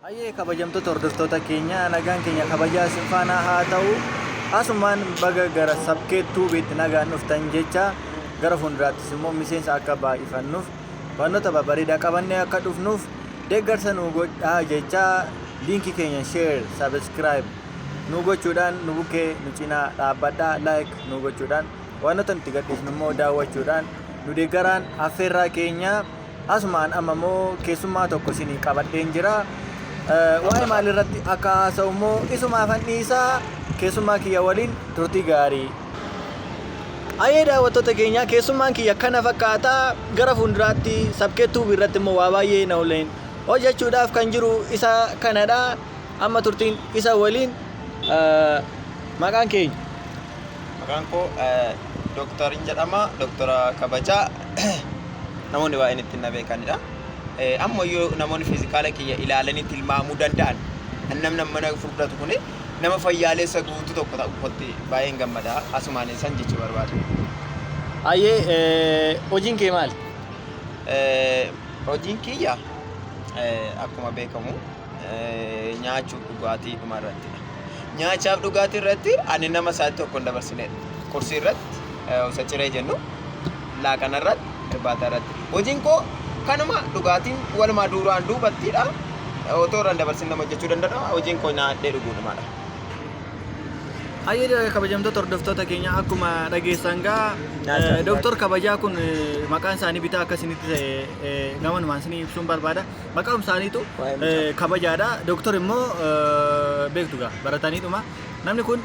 Ayyee kabajamtoota hordoftoota keenya nagaan keenya kabajaa faana haa ta'u asumaan baga gara sabkeettuu biitti nagaan dhuftan jecha gara fuulduraattis immoo miseensa akka baay'ifannuuf wantoota babbareedaa qabannee akka dhufnuuf deeggarsa nu godhaa jecha liinkii keenya share subscribe nu gochuudhaan nu bukkee nu cinaa dhaabbadhaa like nu gochuudhaan wantoota nuti gadhiifnu immoo daawwachuudhaan nu deeggaraan affeerraa keenya asumaan amma immoo keessummaa tokko isinii qabadheen jira. Waa'ee maalirratti akka haasa'u immoo isumaaf anniisaa keessummaa kiyya waliin turtii gaarii. Ayyee daawwattoota keenya keessummaan kiyya kana fakkaata gara fuulduraatti sabkeettuu biirratti immoo waa baay'ee na oleen hojjechuudhaaf kan jiru isa kanadha. Amma turtiin isa waliin maqaan keenya. Maqaan koo Dooktarin jedhama. Dooktora kabajaa namoonni baay'een ittiin na beekanidha. Amma yoo namoonni fiizikaala kiyya ilaalanii tilmaamuu danda'an namni mana furdatu kun nama fayyaalessa guutuu tokko ta'utti baay'een gammada. Asumaan san jechuu barbaadu. Ayyee hojiin kee maali? Hojiin kiyya akkuma beekamu nyaachuuf dhugaatii dhuma irrattidha. Nyaachaaf dhugaatii irratti ani nama sa'aatii tokko hin dabarsinedha. Kursii irratti osa ciree jennu laaqana irratti irbaata irratti. Hojiin koo kanuma dhugaatiin walumaa duraan duubattidha. Otoo irraan dabarsin nama hojjechuu danda'a. Hojiin koo nyaadhee dhuguudhumaadha. Ayyee kabajamtoota hordoftoota keenya akkuma dhageessan gaa Dooktor Kabajaa kun maqaan isaanii bitaa akkasinitti ta'e gamanumaan isinii ibsuun barbaada. Maqaan isaaniitu Kabajaadha. Dooktor immoo beektu gaa barataniidhuma. Namni kun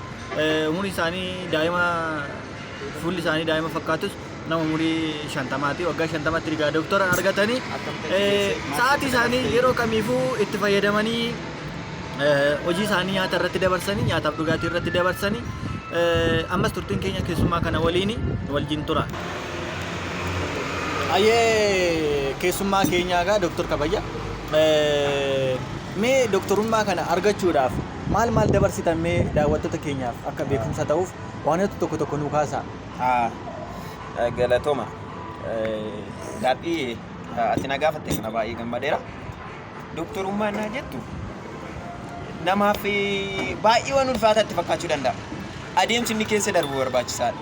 umuriin isaanii daa'ima fuulli isaanii daa'ima fakkaatus nama umurii 50 waggaa 50tti rigaa dooktora argatanii sa'aatii isaanii yeroo kamiifuu itti fayyadamanii hojii isaanii nyaata irratti dabarsanii nyaataaf dhugaatii irratti dabarsanii ammas turtiin keenya keessummaa kana waliin wajjin tura. Ayyee keessummaa keenyaa gaa Dooktor Kabaja mee dooktorummaa kana argachuudhaaf maal dabarsitan mee daawwattoota keenyaaf akka beekumsa ta'uuf wantoota tokko tokko nu kaasaa. Galatooma. Gaaffii ati na gaafatte kana baay'ee gammadeera. Dooktorummaan naa jettu namaaf baay'ee waan ulfaataatti fakkaachuu danda'a. Adeemsi inni keessa darbu barbaachisaadha.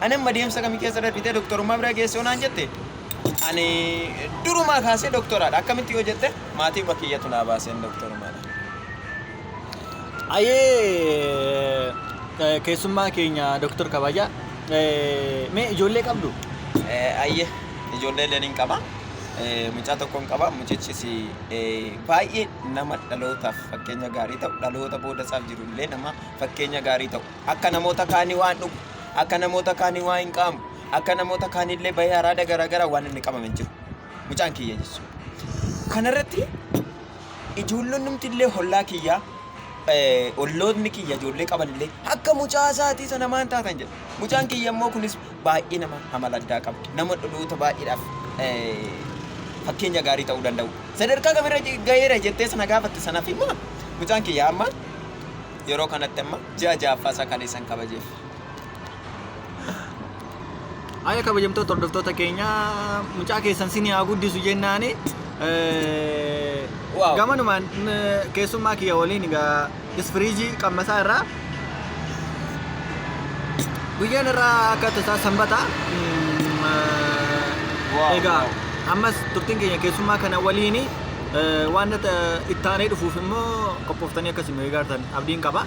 Ani amma adeemsa kamii keessa darbitee dooktorummaa bira geessoo naan jette ani durumaa kaasee dooktoraadha. Akkamitti yoo jette maatii bakkiyyatu naa baaseen dooktorummaadha. Ayyee keessummaa keenya Dooktor Kabajaa mee ijoollee qabdu? Ayyee ijoollee leenin qaba. Mucaa tokkoon qaba. Mucichis baay'ee nama dhalootaaf fakkeenya gaarii ta'u dhaloota boodasaaf jirullee nama fakkeenya gaarii ta'u akka namoota kaanii waan dhugu akka namoota kaanii waan hin qaamu akka namoota kaanillee bahee araada garaagaraa waan inni qabame jiru mucaan kiyya jechuudha. Kanarratti ijoolloon numtillee hollaa kiyyaa olloonni kiyya ijoollee qabanillee akka mucaa isaatii sana maan taatan jedha. Mucaan kiyya immoo kunis baay'ee nama amala addaa qaba. Nama dhaloota baay'eedhaaf fakkeenya gaarii ta'uu danda'u. Sadarkaa kamirra gaheera jettee sana gaafatte sanaaf immoo mucaan kiyya amma yeroo kanatti amma ji'a ja'affaa isaa kaleessan kabajeef. Ayyee kabajamtoota hordoftoota keenya mucaa keessan sinii haa guddisu jennaani gamanumaan keessummaa kiyya waliin egaa isfiriijii qammasaa irraa guyyaan irraa akka tasaa sanbata egaa ammas turtiin keenya keessummaa kana waliin waan ittaanee dhufuuf immoo qophooftanii akkasuma eegartan abdiin qaba.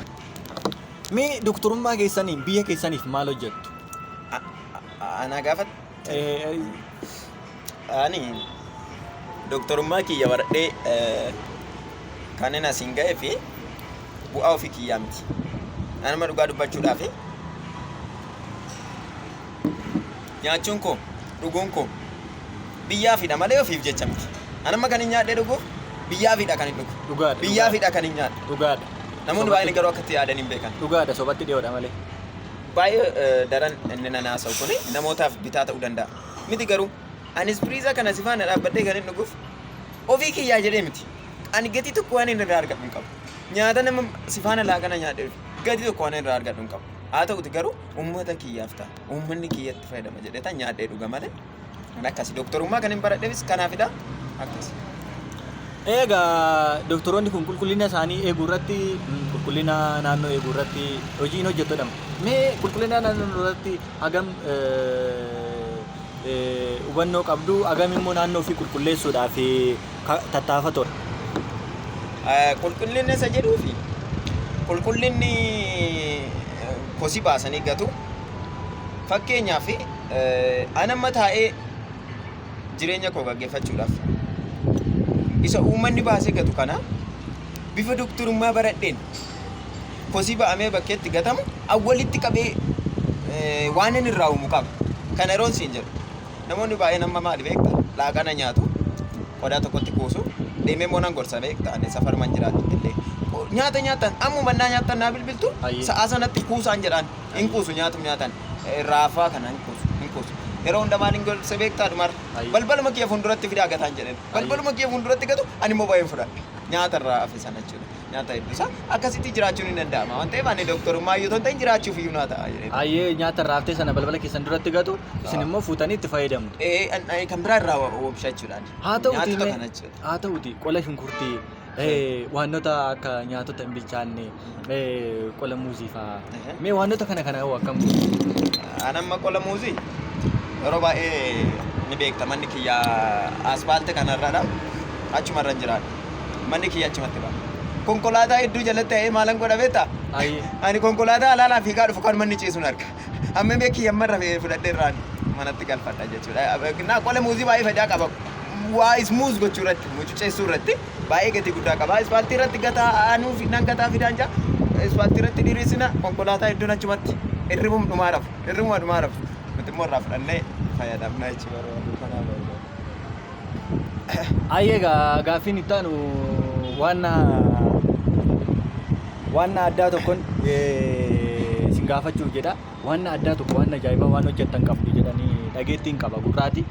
Mee dooktorummaa keessaniin biyya keessaniif maal hojjettu? Ana gaafat ani dooktorummaa kiyya baradhee kanneen asiin ga'ee fi bu'aa ofii kiyyaa miti. Anuma dhugaa dubbachuudhaaf nyaachuun koo dhuguun koo biyyaafidha malee ofiif jecha miti. Anuma kan hin nyaadhee dhuguuf biyyaafidha kan hin dhugu. Dhugaadha. Biyyaafidha kan hin nyaadhu. Dhugaadha. Namoonni baay'een garuu akkatti yaadan hin beekan. Dhugaadha sobatti dhiyoodha malee. Baay'ee daran inni na haasa'u kun namootaaf bitaa ta'uu danda'a. Miti garuu ani ispiriiza kana si faana dhaabbadhee kan hin dhuguuf ofii kiyyaa jedhee miti. Ani gatii tokko waan inni irraa argadhu hin qabu. Nyaata nama si faana laaqana nyaadheef gatii tokko waan irraa argadhu hin qabu. Haa ta'uti garuu uummata kiyyaaf ta'a. Uummanni kiyyatti fayyadama jedhee tan nyaadhee dhuga malee. Akkasi dooktorummaa kan hin baradheefis kanaafidha. Akkasi. Egaa doktoroonni kun qulqullina isaanii eeguu irratti qulqullina naannoo eeguu irratti hojiin hojjetudha. Mee qulqullina naannoo irratti hagam hubannoo qabdu hagam immoo naannoo ofii qulqulleessuudhaaf tattaafatudha. Qulqullinni isa jedhuufi qulqullinni kosii baasanii gatu fakkeenyaaf anamma taa'ee jireenya koo gaggeeffachuudhaaf isa uummanni baasee gatu kana bifa doktorummaa baradheen kosii ba'amee bakkeetti gatamu awwalitti qabee waan inni irraa uumu qaba. Kana yeroon siin jedhu namoonni baay'een amma maali beektaa laaqana nyaatu qodaa tokkotti kuusu deemee moonan gorsa beektaa ani safarman jiraatutti illee nyaata nyaatan ammu mannaa nyaatan naa bilbiltu sa'a sanatti kuusaan jedhaan hin kuusu nyaatum nyaatan raafaa kana hin kuusu yeroo hunda maaliin gorsa beektaa dhumar balbaluma kiyya fuulduratti fidaa gataan jedhan balbaluma kiyya fuulduratti gatu ani immoo baay'een fudhadha nyaata irraa hafe sana jechuudha. Nyaata hedduusaa akkasitti jiraachuun hin danda'ama waan ta'eef ani doktorummaa yoo ta'an jiraachuuf iyyuu naa ta'a jedhee. Ayyee nyaata irraa haftee sana balbala keessan duratti gatu isin immoo fuutanii itti fayyadamtu. Kan biraa irraa oomishachuudhaan. Haa ta'uuti qola shunkurtii waanota akka nyaatota hin bilchaanne qola muuzii fa'aa mee waanota kana akkam anamma qola muuzii yeroo baay'ee ni beekta manni kiyya asfaalte kanarradha achumarra hin jiraadha manni kiyya achumatti dha konkolaataa hedduu jalatti ta'ee maalan godha beektaa ani konkolaataa alaalaa fiigaa dhufu kan manni ciisuun arga amma mee kiyya marra fudhadhee irraan manatti galfadha jechuudha naa qola muuzii baay'ee fayidaa qaba waa ismuuz gochuu irratti mucuceessuu irratti baay'ee gatii guddaa qaba asfaaltii irratti gataa aanuu fidaan gataa fidaan jaa asfaaltii irratti diriirsina konkolaataa hedduun achumatti irribuma dhumaa rafu nuti immoo irraa fudhannee fayyadamna jechuudha. Ayyee gaaffiin itti aanu waan addaa tokkoon isin gaafachuuf jedha. Waan addaa tokko waan ajaa'ibaa waan hojjettan qabdu jedhanii dhageettiin qaba gurraati.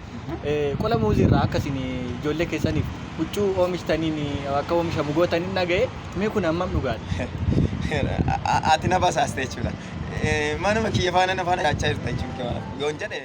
Qola muuzii irraa akkasiin ijoollee keessaniif huccuu oomishtaniin akka oomishamu gootaniin dhaga'e mee kun hammam dhugaadha? Ati na basaaste jechuudha. Manuma kiyya faana na faana yaachaa jirta jechuudha. Yoon jedhe